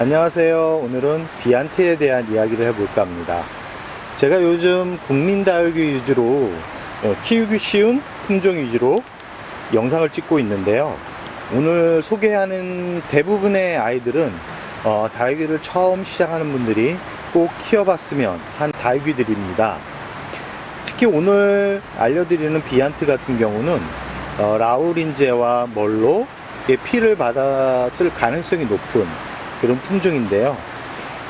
안녕하세요. 오늘은 비안트에 대한 이야기를 해볼까 합니다. 제가 요즘 국민다육이 위주로 키우기 쉬운 품종 위주로 영상을 찍고 있는데요. 오늘 소개하는 대부분의 아이들은 다육이를 처음 시작하는 분들이 꼭 키워봤으면 한 다육이들입니다. 특히 오늘 알려드리는 비안트 같은 경우는 라우린제와 멀로의 피를 받았을 가능성이 높은 그런 품종인데요.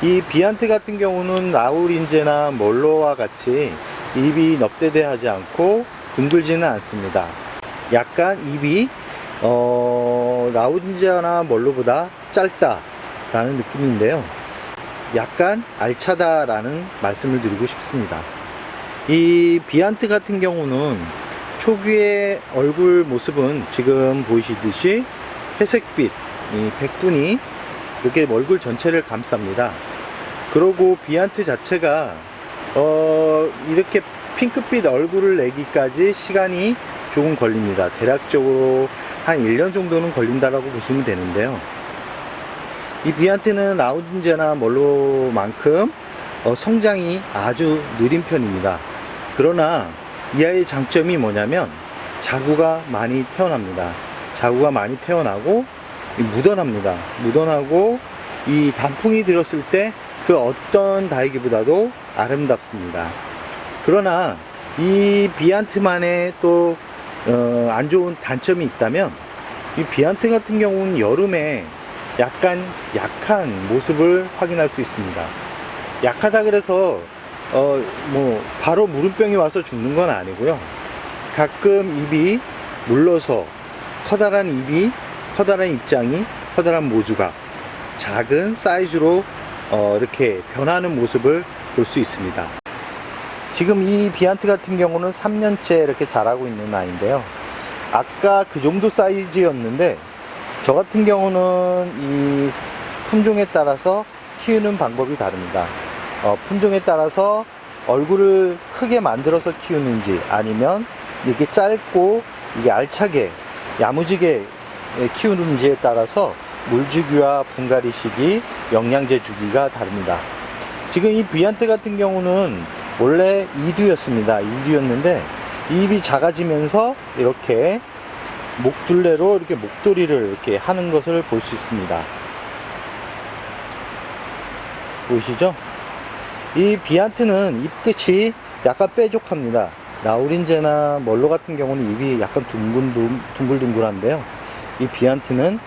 이 비안트 같은 경우는 라우린제나 멀로와 같이 입이 넙대대하지 않고 둥글지는 않습니다. 약간 입이 라우린제나 멀로보다 짧다라는 느낌인데요. 약간 알차다라는 말씀을 드리고 싶습니다. 이 비안트 같은 경우는 초기의 얼굴 모습은 지금 보이시듯이 회색빛, 이 백분이 이렇게 얼굴 전체를 감쌉니다. 그리고 비안트 자체가 이렇게 핑크빛 얼굴을 내기까지 시간이 조금 걸립니다. 대략적으로 한 1년 정도는 걸린다라고 보시면 되는데요. 이 비안트는 라우린제나 멀로만큼 성장이 아주 느린 편입니다. 그러나 이 아이의 장점이 뭐냐면 자구가 많이 태어납니다. 자구가 많이 태어나고 묻어납니다. 묻어나고 이 단풍이 들었을 때 그 어떤 다육이보다도 아름답습니다. 그러나 이 비안트만의 또 안 좋은 단점이 있다면 이 비안트 같은 경우는 여름에 약간 약한 모습을 확인할 수 있습니다. 약하다 그래서 바로 무름병이 와서 죽는 건 아니고요. 가끔 입이 물러서 커다란 입이, 커다란 입장이, 커다란 모주가 작은 사이즈로 이렇게 변하는 모습을 볼 수 있습니다. 지금 이 비안트 같은 경우는 3년째 이렇게 자라고 있는 아이인데요. 아까 그 정도 사이즈였는데 저 같은 경우는 이 품종에 따라서 키우는 방법이 다릅니다. 품종에 따라서 얼굴을 크게 만들어서 키우는지 아니면 이렇게 짧고 이게 알차게 야무지게 키우는지에 따라서 물주기와 분갈이 시기, 영양제 주기가 다릅니다. 지금 이 비안트 같은 경우는 원래 2두였습니다. 2두였는데 입이 작아지면서 이렇게 목둘레로 이렇게 목도리를 이렇게 하는 것을 볼 수 있습니다. 보이시죠? 이 비안트는 입 끝이 약간 뾰족합니다. 라우린제나 멀로 같은 경우는 입이 약간 둥글둥글한데요. 이 비안트는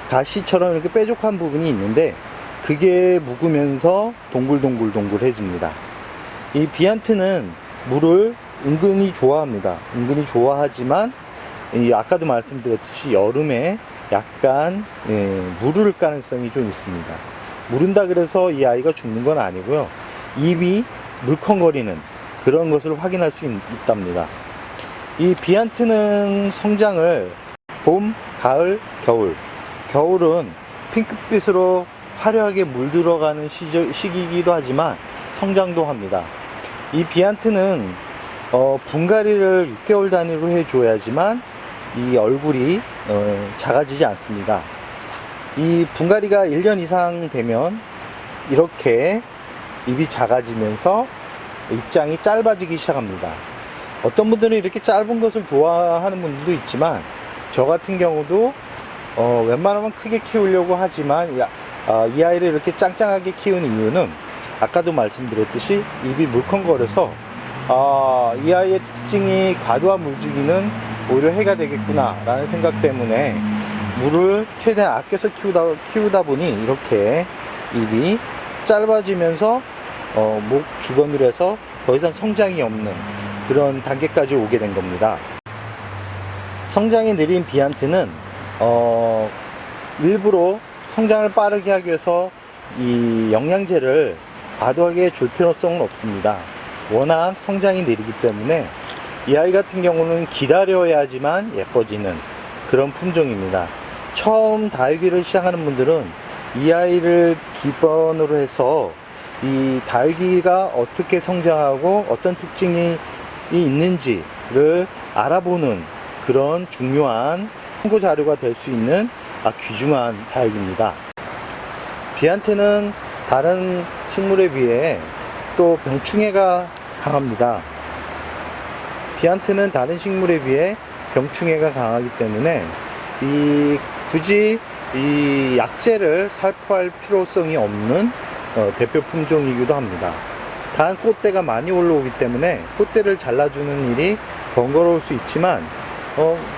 가시처럼 이렇게 뾰족한 부분이 있는데 그게 묵으면서 동글동글해집니다. 이 비안트는 물을 은근히 좋아합니다. 은근히 좋아하지만 아까도 말씀드렸듯이 여름에 약간 물을 가능성이 좀 있습니다. 무른다 그래서 이 아이가 죽는 건 아니고요. 입이 물컹거리는 그런 것을 확인할 수 있답니다. 이 비안트는 성장을 봄, 가을, 겨울. 겨울은 핑크빛으로 화려하게 물들어가는 시기이기도 하지만 성장도 합니다. 이 비안트는 분갈이를 6개월 단위로 해줘야지만 이 얼굴이 작아지지 않습니다. 이 분갈이가 1년 이상 되면 이렇게 입이 작아지면서 입장이 짧아지기 시작합니다. 어떤 분들은 이렇게 짧은 것을 좋아하는 분들도 있지만 저 같은 경우도 웬만하면 크게 키우려고 하지만 이 아이를 이렇게 짱짱하게 키우는 이유는 아까도 말씀드렸듯이 입이 물컹거려서 이 아이의 특징이 과도한 물주기는 오히려 해가 되겠구나 라는 생각 때문에 물을 최대한 아껴서 키우다 보니 이렇게 입이 짧아지면서 목 주변으로 해서 더 이상 성장이 없는 그런 단계까지 오게 된 겁니다. 성장이 느린 비안트는 일부러 성장을 빠르게 하기 위해서 이 영양제를 과도하게 줄 필요성은 없습니다. 워낙 성장이 느리기 때문에 이 아이 같은 경우는 기다려야지만 예뻐지는 그런 품종입니다. 처음 다육이를 시작하는 분들은 이 아이를 기본으로 해서 이 다육이가 어떻게 성장하고 어떤 특징이 있는지를 알아보는 그런 중요한 참고 자료가 될 수 있는 귀중한 다육입니다. 비안트는 다른 식물에 비해 또 병충해가 강합니다. 비안트는 다른 식물에 비해 병충해가 강하기 때문에 굳이 이 약재를 살포할 필요성이 없는 대표 품종이기도 합니다. 단 꽃대가 많이 올라오기 때문에 꽃대를 잘라주는 일이 번거로울 수 있지만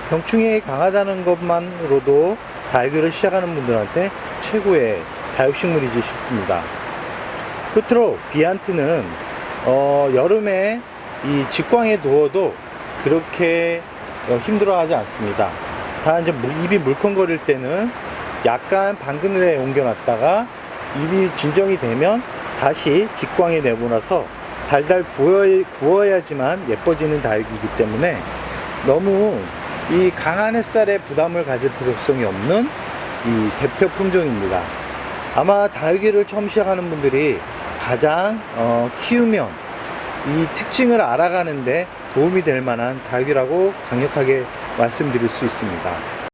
병충해가 강하다는 것만으로도 다육이를 시작하는 분들한테 최고의 다육식물이지 싶습니다. 끝으로 비안트는 여름에 이 직광에 두어도 그렇게 힘들어하지 않습니다. 다 이제 입이 물컹거릴 때는 약간 방그늘에 옮겨놨다가 입이 진정이 되면 다시 직광에 내보내서 달달 구워야지만 예뻐지는 다육이기 때문에 너무 이 강한 햇살에 부담을 가질 필요성이 없는 이 대표 품종입니다. 아마 다육이를 처음 시작하는 분들이 가장 키우면 이 특징을 알아가는데 도움이 될 만한 다육이라고 강력하게 말씀드릴 수 있습니다.